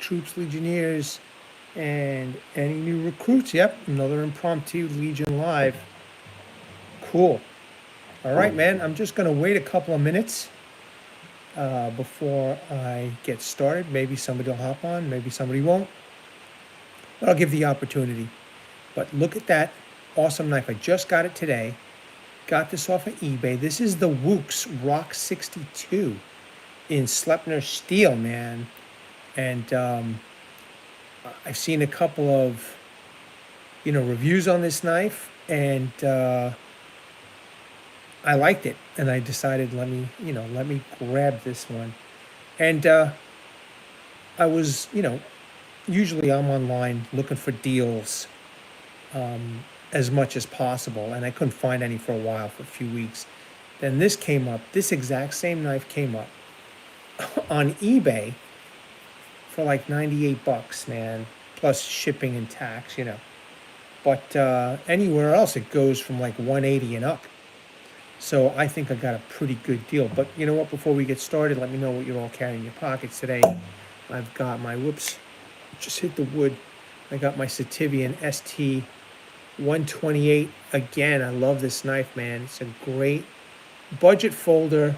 troops, Legionnaires, and any new recruits. Yep, another impromptu Legion Live. Cool. All right, man. I'm just going to wait a couple of minutes before I get started. Maybe somebody will hop on, maybe somebody won't. But I'll give the opportunity. But look at that awesome knife. I just got it today. Got this off of eBay. This is the Woox Rock 62 in Sleipner steel, man. And I've seen a couple of, reviews on this knife, and I liked it. And I decided, let me grab this one. And I was, usually I'm online looking for deals as much as possible, and I couldn't find any for a while, for a few weeks. Then this came up. This exact same knife came up on eBay for like 98 bucks, man, plus shipping and tax, But anywhere else it goes from like 180 and up. So I think I got a pretty good deal. But you know what? Before we get started, let me know what you're all carrying in your pockets today. I've got my, just hit the wood. I got my Sativian ST 128. Again, I love this knife, man. It's a great budget folder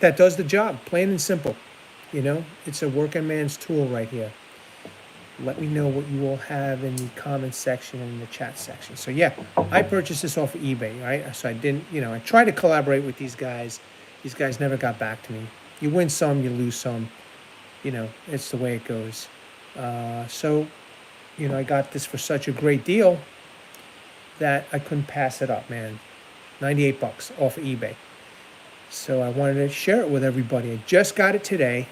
that does the job, plain and simple. It's a working man's tool right here. Let me know what you all have in the comment section and in the chat section. So yeah, I purchased this off of eBay, right? So I didn't, I tried to collaborate with these guys. These guys never got back to me. You win some, you lose some. It's the way it goes. So I got this for such a great deal that I couldn't pass it up, man. 98 bucks off of eBay. So I wanted to share it with everybody. I just got it today.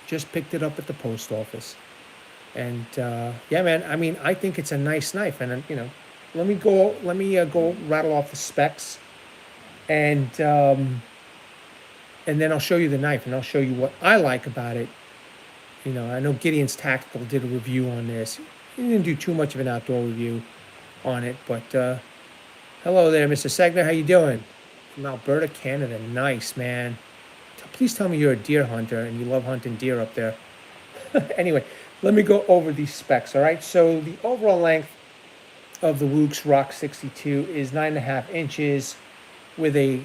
Just picked it up at the post office. And yeah, man, I mean, I think it's a nice knife. And, let me go rattle off the specs. And then I'll show you the knife, and I'll show you what I like about it. I know Gideon's Tactical did a review on this. He didn't do too much of an outdoor review on it, but hello there, Mr. Segner. How you doing? From Alberta, Canada. Nice, man. Please tell me you're a deer hunter and you love hunting deer up there. Anyway, let me go over these specs, all right? So the overall length of the Woox Rock 62 is 9.5 inches with a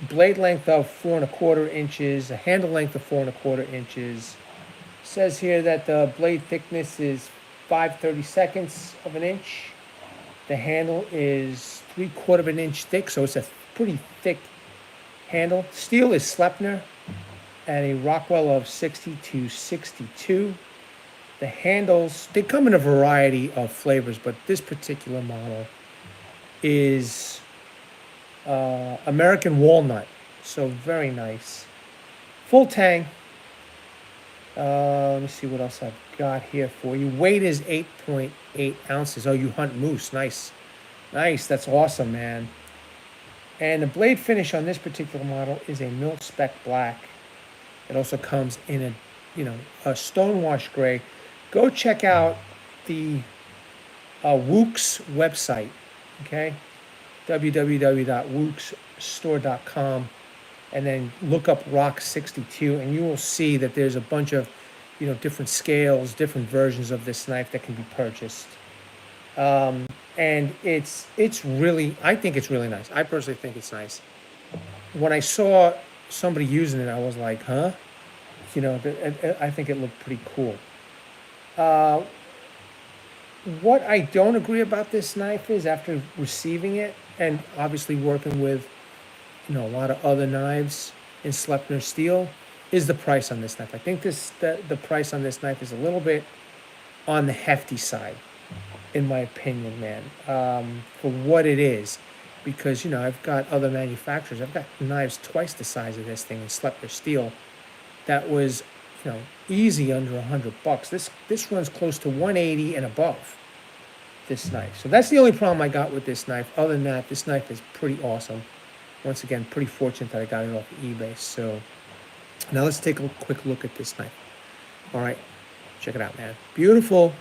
blade length of 4.25 inches, a handle length of 4.25 inches. Says here that the blade thickness is 5/32 of an inch. The handle is 3/4 of an inch thick, so it's a pretty thick handle. Steel is Sleipner at a Rockwell of 60-62. The handles, they come in a variety of flavors, but this particular model is American walnut, so very nice. Full tang. Let me see what else I've got here for you. Weight is 8.8 ounces. Oh, you hunt moose. Nice. Nice. That's awesome, man. And the blade finish on this particular model is a mil-spec black. It also comes in a stonewash gray. Go check out the Woox website, okay? www.wooxstore.com, and then look up Rock 62, and you will see that there's a bunch of, different scales, different versions of this knife that can be purchased. And it's really, I think it's really nice. I personally think it's nice. When I saw somebody using it, I was like, huh? I think it looked pretty cool. What I don't agree about this knife is, after receiving it and obviously working with, a lot of other knives in Sleipner steel, is the price on this knife. I think the price on this knife is a little bit on the hefty side, in my opinion, man, for what it is. Because, I've got other manufacturers. I've got knives twice the size of this thing in Sleipner steel that was, easy under $100. This runs close to 180 and above, this knife. So that's the only problem I got with this knife. Other than that, this knife is pretty awesome. Once again, pretty fortunate that I got it off of eBay. So now let's take a quick look at this knife. All right, check it out, man. Beautiful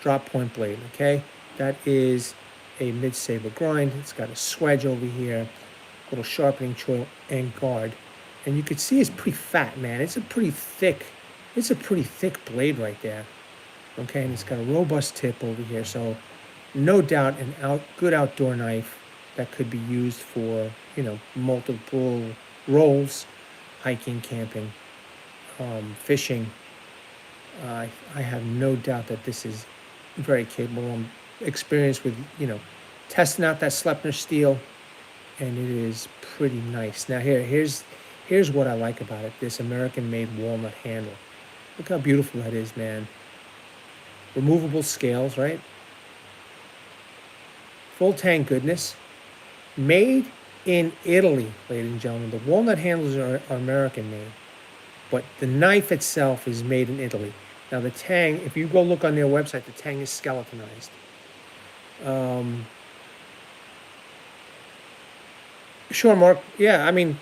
drop point blade, okay? That is a mid-saber grind. It's got a swedge over here, little sharpening choil and guard. And you can see it's pretty fat, man. It's a pretty thick It's a pretty thick blade right there. Okay, and it's got a robust tip over here, so no doubt good outdoor knife that could be used for, multiple roles, hiking, camping, fishing. I have no doubt that this is very capable. I'm experienced with, testing out that Sleipner steel, and it is pretty nice. Now here's what I like about it. This American-made walnut handle. Look how beautiful that is, man. Removable scales, right? Full tang goodness. Made in Italy, ladies and gentlemen. The walnut handles are American made, but the knife itself is made in Italy. Now the tang, if you go look on their website, the tang is skeletonized. Sure, Mark. Yeah, I mean,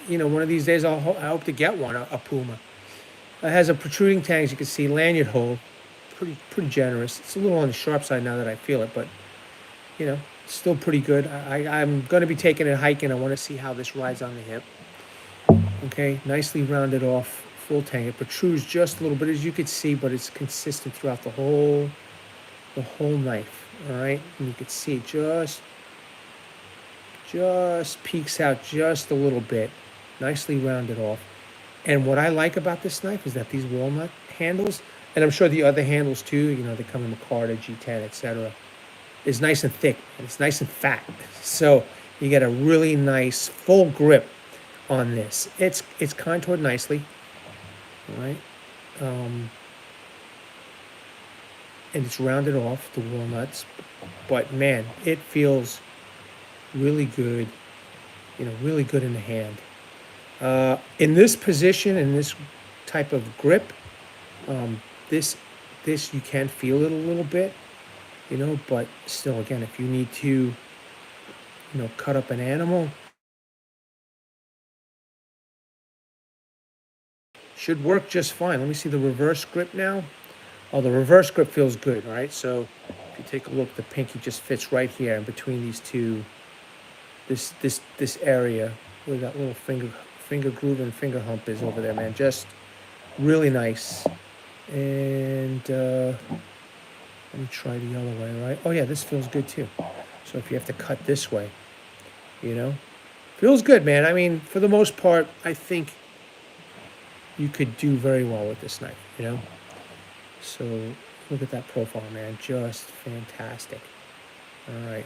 one of these days I hope to get one, a Puma. It has a protruding tang, as you can see, lanyard hole, pretty generous. It's a little on the sharp side now that I feel it, but still pretty good. I'm going to be taking it hiking. I want to see how this rides on the hip. Okay, nicely rounded off, full tang. It protrudes just a little bit, as you can see, but it's consistent throughout the whole knife. All right, and you can see it just peeks out just a little bit, nicely rounded off. And what I like about this knife is that these walnut handles, and I'm sure the other handles too, they come in the Carter, G10, etc., is nice and thick, and it's nice and fat. So you get a really nice full grip on this. It's contoured nicely, all right? And it's rounded off, the walnuts. But man, it feels really good, really good in the hand. In this position, in this type of grip, this you can feel it a little bit, but still, again, if you need to, cut up an animal, should work just fine. Let me see the reverse grip now. Oh, the reverse grip feels good, all right? So if you take a look, the pinky just fits right here in between these two, this area where that little finger groove and finger hump is over there, man. Just really nice. And let me try the other way, right? Oh yeah, this feels good too. So if you have to cut this way, feels good, man. I mean, for the most part, I think you could do very well with this knife, So look at that profile, man. Just fantastic. All right.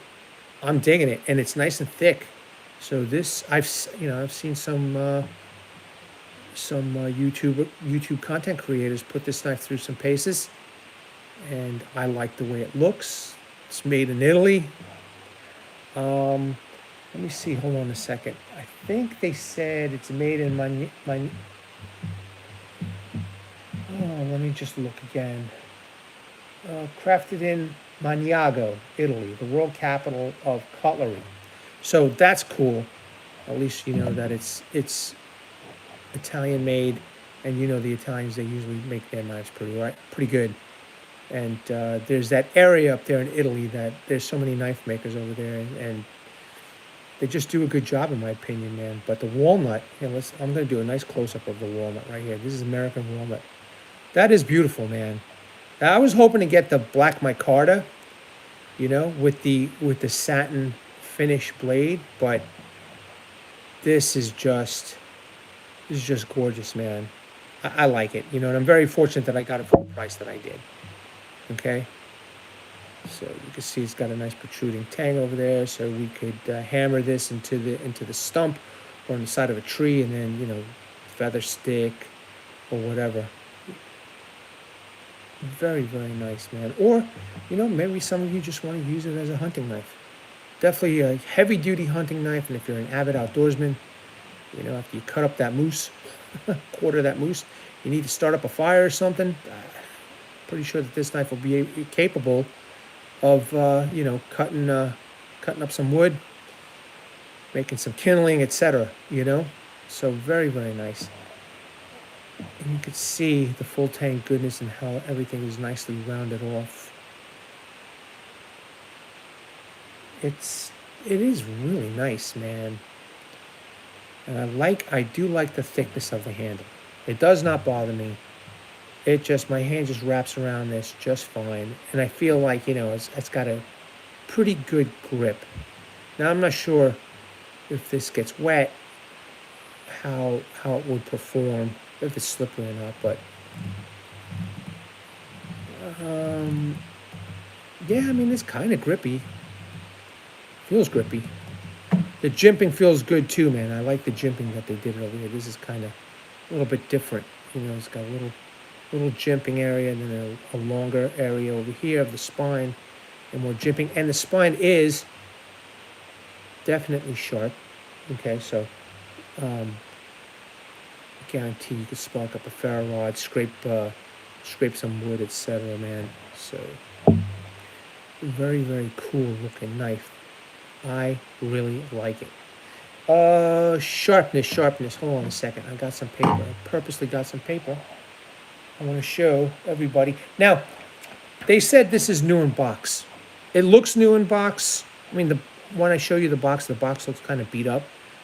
I'm digging it, and it's nice and thick. So this, I've seen some YouTube content creators put this knife through some paces, and I like the way it looks. It's made in Italy. Let me see. Hold on a second. I think they said it's made in let me just look again. Crafted in Maniago, Italy, the world capital of cutlery. So that's cool. At least you know that it's Italian made, and the Italians, they usually make their knives pretty good. And there's that area up there in Italy that there's so many knife makers over there, and they just do a good job, in my opinion, man. But the walnut, I'm going to do a nice close-up of the walnut right here. This is American walnut. That is beautiful, man. I was hoping to get the black micarta, with the satin finish blade, but this is just gorgeous, man. I like it, and I'm very fortunate that I got it for the price that I did. Okay, so you can see it's got a nice protruding tang over there, so we could hammer this into the stump or on the side of a tree, and then feather stick or whatever. Very, very nice, man. Or, maybe some of you just want to use it as a hunting knife. Definitely a heavy-duty hunting knife, and if you're an avid outdoorsman, after you cut up that moose, quarter that moose, you need to start up a fire or something. Pretty sure that this knife will be capable of, cutting up some wood, making some kindling, etc. So very, very nice. And you can see the full tang goodness and how everything is nicely rounded off. It is really nice, man. And I do like the thickness of the handle. It does not bother me. It just, my hand just wraps around this just fine. And I feel like, it's got a pretty good grip. Now, I'm not sure if this gets wet, how it would perform, if it's slippery or not, but yeah, I mean, it's kind of grippy. Feels grippy. The jimping feels good too, man. I like the jimping that they did earlier. This is kind of a little bit different. It's got a little jimping area, and then a longer area over here of the spine, and more jimping. And the spine is definitely sharp. Okay, so I guarantee you could spark up a ferro rod, scrape some wood, etc., man. So very, very cool looking knife. I really like it. Sharpness. Hold on a second. I got some paper. I purposely got some paper. I want to show everybody. Now, they said this is new in box. It looks new in box. I mean, when I show you the box looks kind of beat up,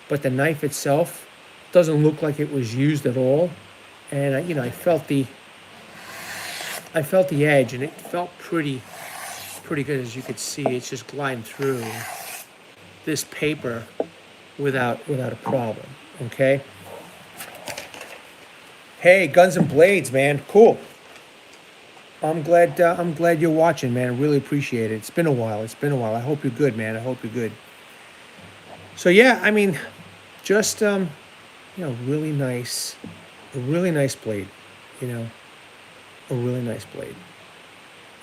but the knife itself doesn't look like it was used at all. And I felt the edge, and it felt pretty good. As you could see, it's just gliding through this paper without a problem. Okay. Hey, Guns and Blades, man, cool. I'm glad you're watching, man. I really appreciate it. It's been a while. I hope you're good, man. I hope you're good. So yeah, I mean, just really nice, a really nice blade. A really nice blade.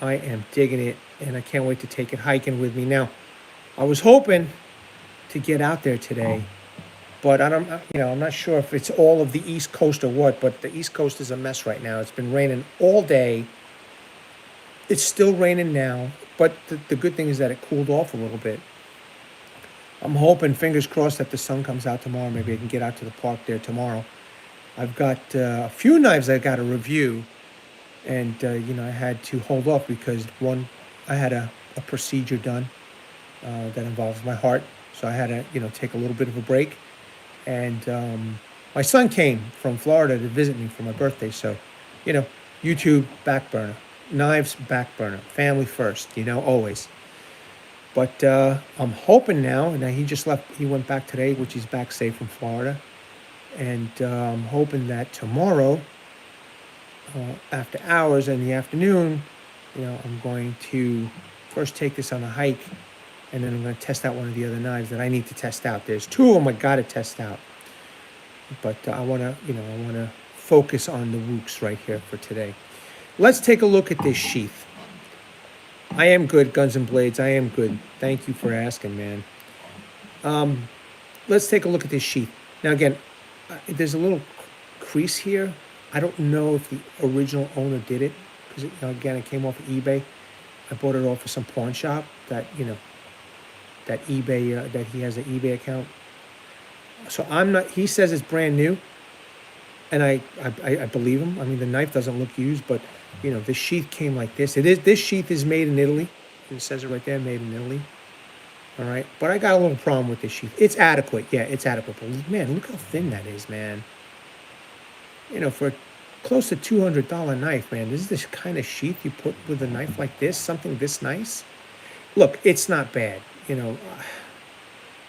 I am digging it, and I can't wait to take it hiking with me. Now, I was hoping to get out there today, but I'm not sure if it's all of the East Coast or what, but the East Coast is a mess right now. It's been raining all day. It's still raining now, but the good thing is that it cooled off a little bit. I'm hoping, fingers crossed, that the sun comes out tomorrow. Maybe I can get out to the park there tomorrow. I've got a few knives I got to review, and I had to hold off because one, I had a procedure done that involves my heart, so I had to take a little bit of a break. And my son came from Florida to visit me for my birthday, so YouTube back burner, knives back burner, family first, always. But I'm hoping now he just left. He went back today, which he's back safe from Florida, and I'm hoping that tomorrow, after hours in the afternoon, I'm going to first take this on a hike, and then I'm going to test out one of the other knives that I need to test out. There's two of them I got to test out, but I want to focus on the Woox right here for today. Let's take a look at this sheath. I am good, Guns and Blades. I am good. Thank you for asking, man. Let's take a look at this sheath. Now, again, there's a little crease here. I don't know if the original owner did it, because again, it came off of eBay. I bought it off of some pawn shop that that eBay that he has an eBay account. So I'm not. He says it's brand new, and I believe him. I mean, the knife doesn't look used, but this sheath came like this. This sheath is made in Italy. It says it right there, made in Italy. All right, but I got a little problem with this sheath. It's adequate, yeah, it's adequate. But man, look how thin that is, man. For a close to $200 knife, man, this is the kind of sheath you put with a knife like this, something this nice. Look, it's not bad.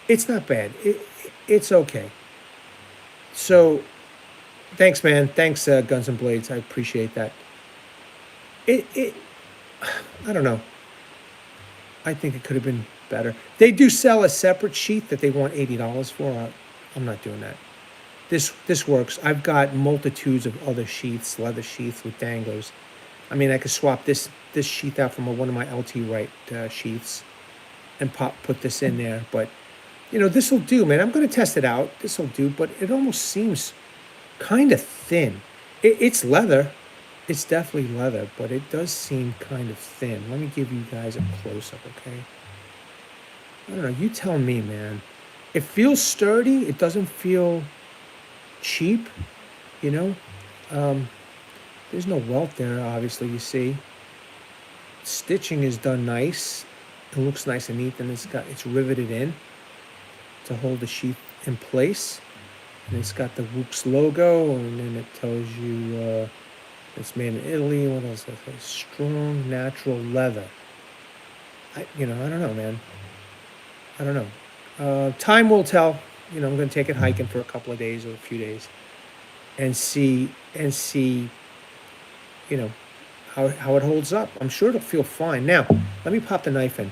It's not bad. It's okay. So, thanks, man. Thanks, Guns and Blades. I appreciate that. I don't know. I think it could have been better. They do sell a separate sheath that they want $80 for. I'm not doing that. This works. I've got multitudes of other sheaths, leather sheaths with danglers. I mean, I could swap this sheath out from one of my LT Wright sheaths and put this in there. But, this will do, man. I'm going to test it out. This will do, but it almost seems kind of thin. It's leather. It's definitely leather, but it does seem kind of thin. Let me give you guys a close-up, okay? I don't know. You tell me, man. It feels sturdy. It doesn't feel cheap, There's no welt there, obviously, you see. Stitching is done nice. It looks nice and neat, and it's riveted in to hold the sheath in place. And it's got the Woox logo, and then it tells you it's made in Italy. What else? It says strong natural leather. I don't know, man. I don't know. Time will tell. I'm going to take it hiking for a couple of days or a few days, and see, you know, how it holds up. I'm sure it'll feel fine. Now, let me pop the knife in.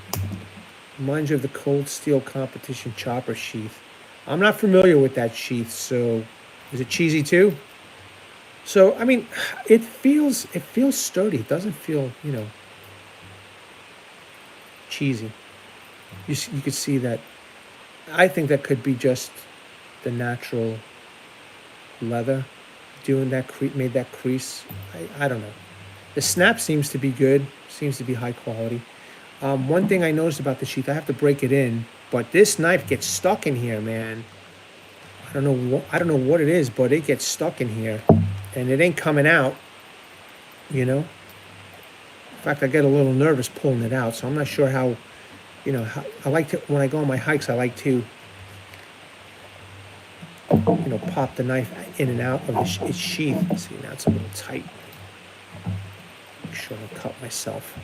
Reminds you of the Cold Steel Competition chopper sheath. I'm not familiar with that sheath, so is it cheesy too? So I mean, it feels sturdy. It doesn't feel cheesy. You could see that. I think that could be just the natural leather doing that made that crease. I don't know. The snap seems to be good. Seems to be high quality. One thing I noticed about the sheath, I have to break it in, but this knife gets stuck in here, man. I don't know what it is, but it gets stuck in here, and it ain't coming out. In fact, I get a little nervous pulling it out, so I'm not sure how. I like to, when I go on my hikes, I like to pop the knife in and out of its sheath. See, now it's a little tight. Make sure I don't cut myself.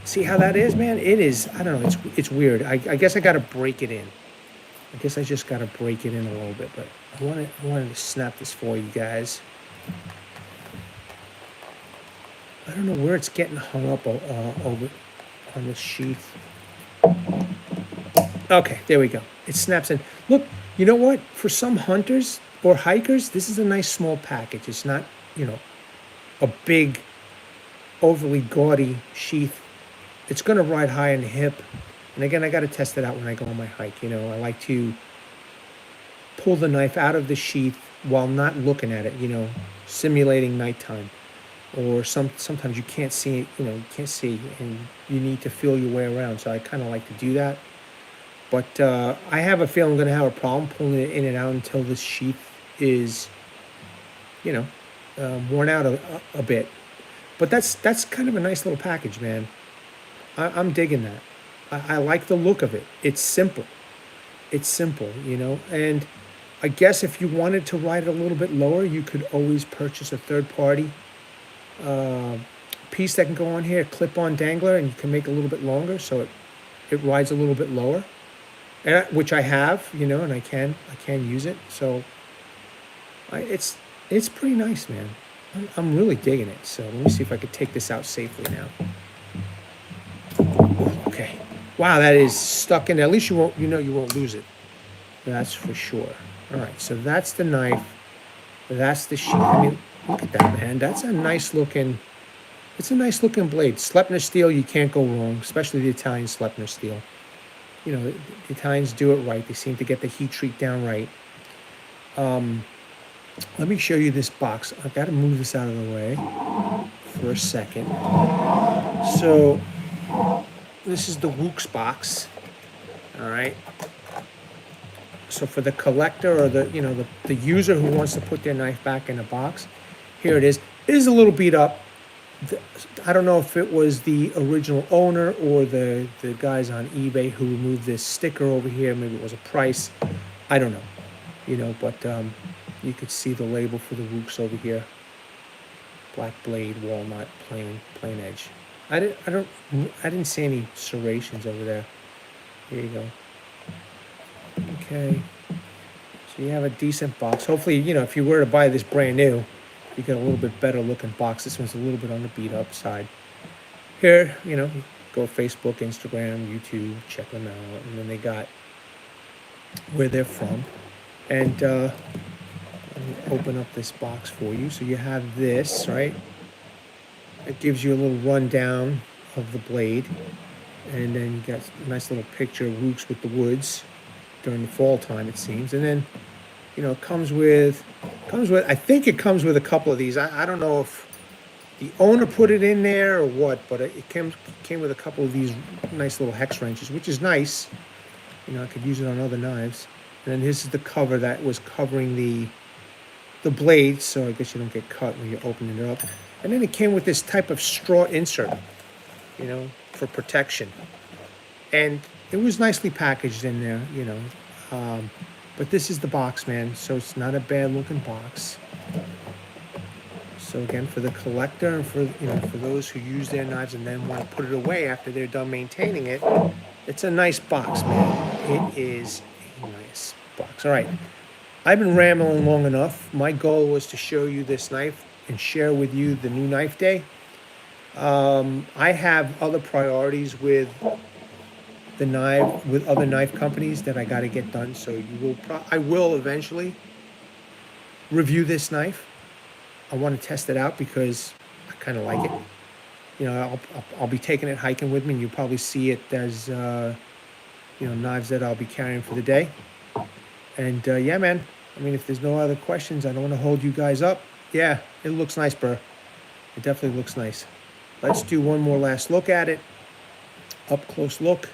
See how that is, man? It is. I don't know. It's weird. I guess I got to break it in. I guess I just got to break it in a little bit. But I wanted to snap this for you guys. I don't know where it's getting hung up over on the sheath. Okay, there we go. It snaps in. Look, you know what? For some hunters or hikers, this is a nice small package. It's not, a big, overly gaudy sheath. It's going to ride high in the hip. And again, I got to test it out when I go on my hike. I like to pull the knife out of the sheath while not looking at it, simulating nighttime. Or sometimes you can't see it, you can't see, and you need to feel your way around. So I kind of like to do that. But I have a feeling I'm going to have a problem pulling it in and out until this sheath is, worn out a bit. But that's kind of a nice little package, man. I'm digging that. I like the look of it. It's simple. And I guess if you wanted to ride it a little bit lower, you could always purchase a third-party piece that can go on here, clip-on dangler, and you can make it a little bit longer so it rides a little bit lower, which I have, and I can use it. So it's pretty nice, man. I'm really digging it. So let me see if I could take this out safely now. Okay. Wow, that is stuck in there. At least you won't lose it. That's for sure. All right, so that's the knife. That's the sheath. I mean, look at that, man. It's a nice looking blade. Sleipner steel, you can't go wrong, especially the Italian Sleipner steel. The Italians do it right. They seem to get the heat treat down right. Let me show you this box. I've got to move this out of the way for a second. So this is the Woox box. All right. So for the collector or the user who wants to put their knife back in the box, here it is. It is a little beat up. I don't know if it was the original owner or the guys on eBay who removed this sticker over here. Maybe it was a price. I don't know. But you could see the label for the Woox over here. Black blade, walnut, plain edge. I didn't see any serrations over there. Here you go. Okay. So you have a decent box. Hopefully, if you were to buy this brand new, you get a little bit better looking box. This one's a little bit on the beat up side. Here, go Facebook, Instagram, YouTube, check them out. And then they got where they're from. And let me open up this box for you. So you have this, right? It gives you a little rundown of the blade. And then you got a nice little picture of Woox with the woods during the fall time, it seems. And then, it comes with, I think it comes with a couple of these. I don't know if the owner put it in there or what, but it came with a couple of these nice little hex wrenches, which is nice. I could use it on other knives. And then this is the cover that was covering the blade, so I guess you don't get cut when you're opening it up. And then it came with this type of straw insert, for protection. And it was nicely packaged in there, But this is the box, man. So it's not a bad looking box. So again, for the collector and for for those who use their knives and then want to put it away after they're done maintaining it, it's a nice box, man. It is a nice box. All right, I've been rambling long enough. My goal was to show you this knife and share with you the new knife day. I have other priorities with with other knife companies that I got to get done. So I will eventually review this knife. I want to test it out because I kind of like it. I'll be taking it hiking with me, and you'll probably see it as knives that I'll be carrying for the day. And yeah, man. I mean, if there's no other questions, I don't want to hold you guys up. Yeah, it looks nice, bro. It definitely looks nice. Let's do one more last look at it. Up close look.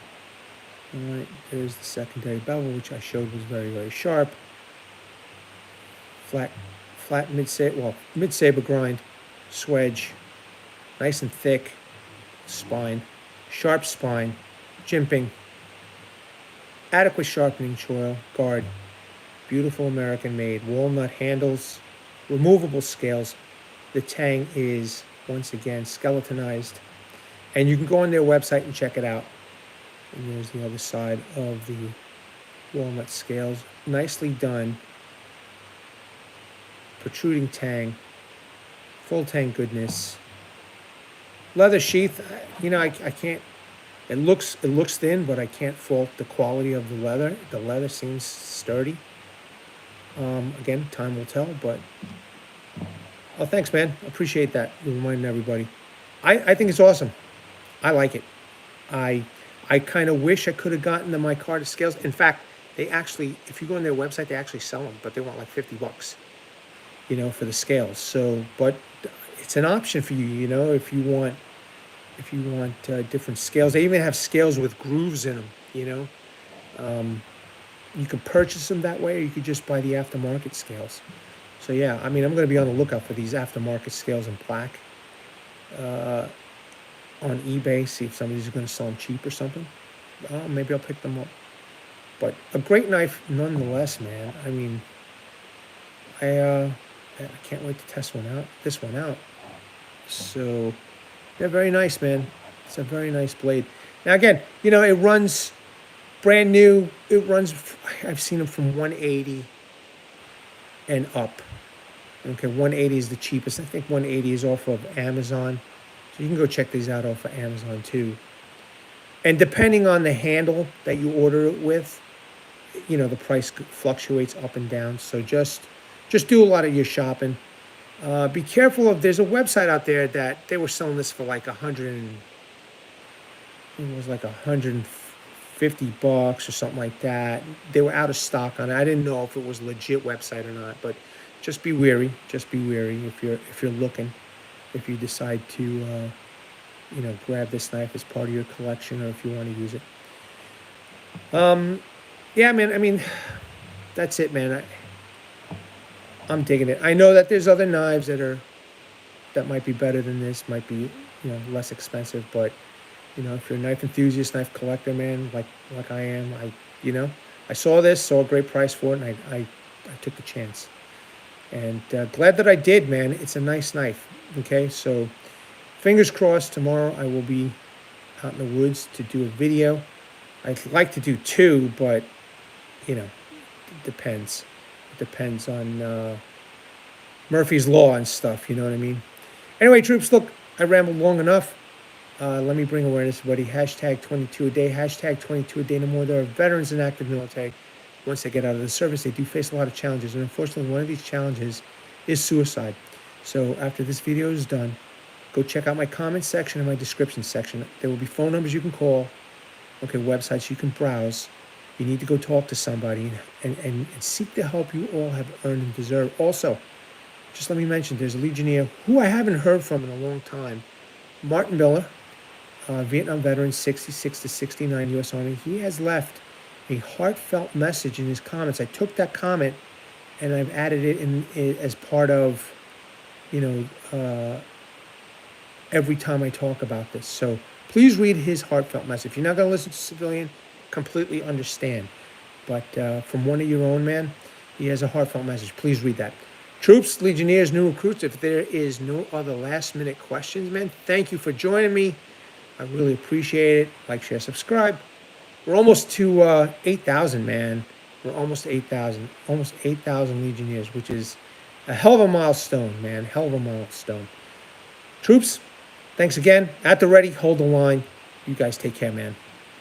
All right, there's the secondary bevel, which I showed was very, very sharp. Flat mid-saber grind, swedge, nice and thick spine, sharp spine, jimping, adequate sharpening choil, guard, beautiful American made, walnut handles, removable scales. The tang is, once again, skeletonized. And you can go on their website and check it out. And there's the other side of the walnut scales. Nicely done. Protruding tang. Full tang goodness. Leather sheath, I can't, it looks thin, but I can't fault the quality of the leather. The leather seems sturdy. Again, time will tell, but oh, thanks, man. Appreciate that. You're reminding everybody. I think it's awesome. I like it. I kind of wish I could have gotten the micarta scales. In fact, they actually, if you go on their website, they actually sell them, but they want like $50, for the scales. So, but it's an option for you, if you want different scales. They even have scales with grooves in them, you can purchase them that way, or you could just buy the aftermarket scales. So yeah, I mean, I'm going to be on the lookout for these aftermarket scales in black on eBay, see if somebody's going to sell them cheap or something. Maybe I'll pick them up. But a great knife nonetheless, man. I mean, I can't wait to test this one out. So, yeah, very nice, man. It's a very nice blade. Now again, it runs brand new. It runs, I've seen them from 180 and up. Okay, 180 is the cheapest. I think 180 is off of Amazon. So you can go check these out off of Amazon too. And depending on the handle that you order it with, the price fluctuates up and down. So just do a lot of your shopping. Be careful of, there's a website out there that they were selling this for like $150 or something like that. They were out of stock on it. I didn't know if it was a legit website or not, but just be wary. Just be wary if you're looking. If you decide to, grab this knife as part of your collection, or if you want to use it. Yeah, man. I mean, that's it, man. I'm digging it. I know that there's other knives that might be better than this, might be, less expensive, but if you're a knife enthusiast, knife collector, man, like I am, I saw a great price for it, and I took the chance. And glad that I did, man. It's a nice knife. Okay, so fingers crossed, tomorrow I will be out in the woods to do a video. I'd like to do two, but, it depends. It depends on Murphy's Law and stuff, you know what I mean? Anyway, troops, look, I rambled long enough. Let me bring awareness, buddy. Hashtag 22 a day. Hashtag 22 a day no more. There are veterans in active military. Once they get out of the service, they do face a lot of challenges. And unfortunately, one of these challenges is suicide. So after this video is done, go check out my comment section and my description section. There will be phone numbers you can call, websites you can browse. You need to go talk to somebody and seek the help you all have earned and deserve. Also, just let me mention, there's a Legionnaire who I haven't heard from in a long time, Martin Miller, Vietnam veteran, 66 to 69 U.S. Army. He has left a heartfelt message in his comments. I took that comment and I've added it in as part of, every time I talk about this. So please read his heartfelt message. If you're not going to listen to civilian, completely understand. but from one of your own, man. He has a heartfelt message. Please read that. Troops, Legionnaires, new recruits, if there is no other last-minute questions, man, thank you for joining me. I really appreciate it. Like, share, subscribe. We're almost to 8,000, man. We're almost 8,000. Almost 8,000 Legionnaires, which is a hell of a milestone, man. Hell of a milestone. Troops, thanks again. At the ready, hold the line. You guys take care, man.